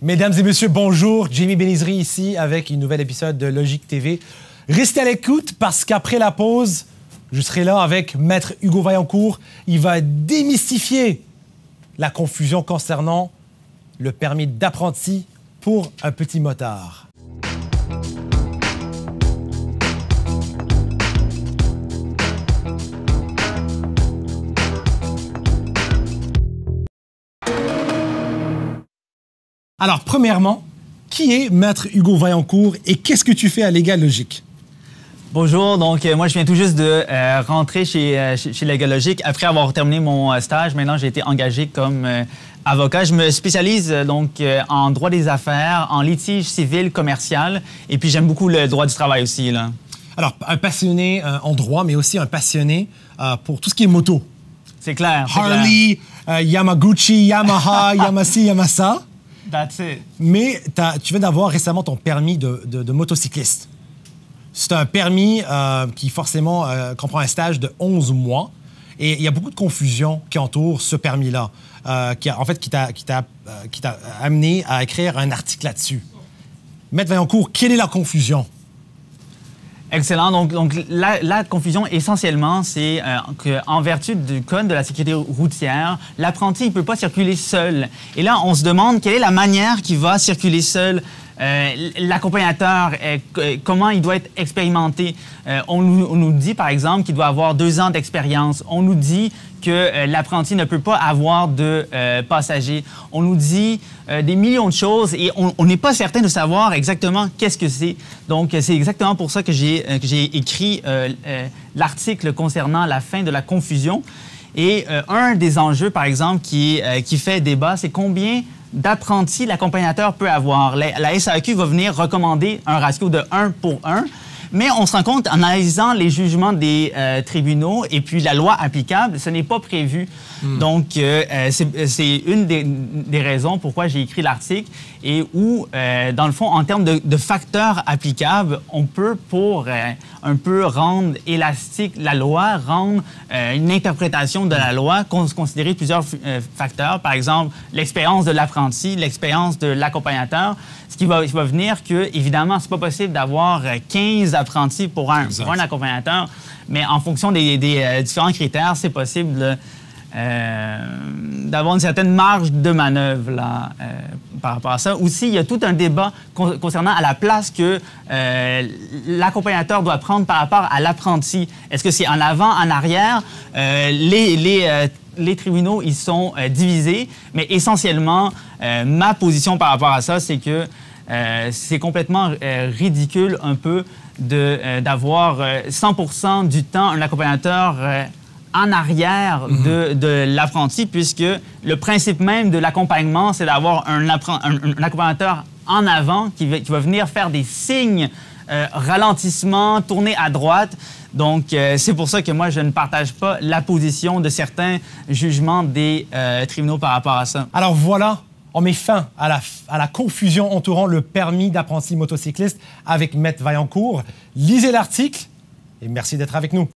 Mesdames et messieurs, bonjour. Jamie Benizri ici avec un nouvel épisode de Logique TV. Restez à l'écoute parce qu'après la pause, je serai là avec Maître Hugo Vaillancourt. Il va démystifier la confusion concernant le permis d'apprenti pour un petit motard. Alors, premièrement, qui est Maître Hugo Vaillancourt et qu'est-ce que tu fais à Légal Logique? Bonjour, donc moi je viens tout juste de rentrer chez Légal Logique. Après avoir terminé mon stage, maintenant j'ai été engagé comme avocat. Je me spécialise donc en droit des affaires, en litige civil, commercial, et puis j'aime beaucoup le droit du travail aussi, là. Alors, un passionné en droit, mais aussi un passionné pour tout ce qui est moto. C'est clair. Harley, Yamaguchi, Yamaha, Yamasi, Yamasa. That's it. Mais tu viens d'avoir récemment ton permis de motocycliste. C'est un permis qui forcément comprend un stage de 11 mois. Et il y a beaucoup de confusion qui entoure ce permis-là, qui t'a amené à écrire un article là-dessus. Maître Vaillancourt, quelle est la confusion? Excellent. Donc la confusion, essentiellement, c'est qu'en vertu du Code de la sécurité routière, l'apprenti ne peut pas circuler seul. Et là, on se demande quelle est la manière qu'il va circuler seul. L'accompagnateur, comment il doit être expérimenté. On nous dit, par exemple, qu'il doit avoir 2 ans d'expérience. On nous dit que l'apprenti ne peut pas avoir de passagers. On nous dit des millions de choses et on n'est pas certain de savoir exactement qu'est-ce que c'est. Donc, c'est exactement pour ça que j'ai écrit l'article concernant la fin de la confusion. Et un des enjeux, par exemple, qui fait débat, c'est combien d'apprentis l'accompagnateur peut avoir. La SAQ va venir recommander un ratio de 1 pour 1, mais on se rend compte, en analysant les jugements des tribunaux et puis la loi applicable, ce n'est pas prévu. Donc, c'est une des raisons pourquoi j'ai écrit l'article et où, dans le fond, en termes de facteurs applicables, on peut, pour un peu rendre élastique la loi, rendre une interprétation de la loi, considérer plusieurs facteurs. Par exemple, l'expérience de l'apprenti, l'expérience de l'accompagnateur, ce qui va venir que, évidemment, c'est pas possible d'avoir 15 apprentis pour un accompagnateur, mais en fonction des différents critères, c'est possible d'avoir une certaine marge de manœuvre là, par rapport à ça. Aussi, il y a tout un débat concernant à la place que l'accompagnateur doit prendre par rapport à l'apprenti. Est-ce que c'est en avant, en arrière? Les tribunaux, ils sont divisés, mais essentiellement, ma position par rapport à ça, c'est que c'est complètement ridicule un peu d'avoir 100% du temps un accompagnateur en arrière de l'apprenti, puisque le principe même de l'accompagnement, c'est d'avoir un accompagnateur en avant qui va venir faire des signes, ralentissement, tourner à droite. Donc, c'est pour ça que moi, je ne partage pas la position de certains jugements des tribunaux par rapport à ça. Alors voilà, on met fin à la confusion entourant le permis d'apprenti motocycliste avec Maître Vaillancourt. Lisez l'article et merci d'être avec nous.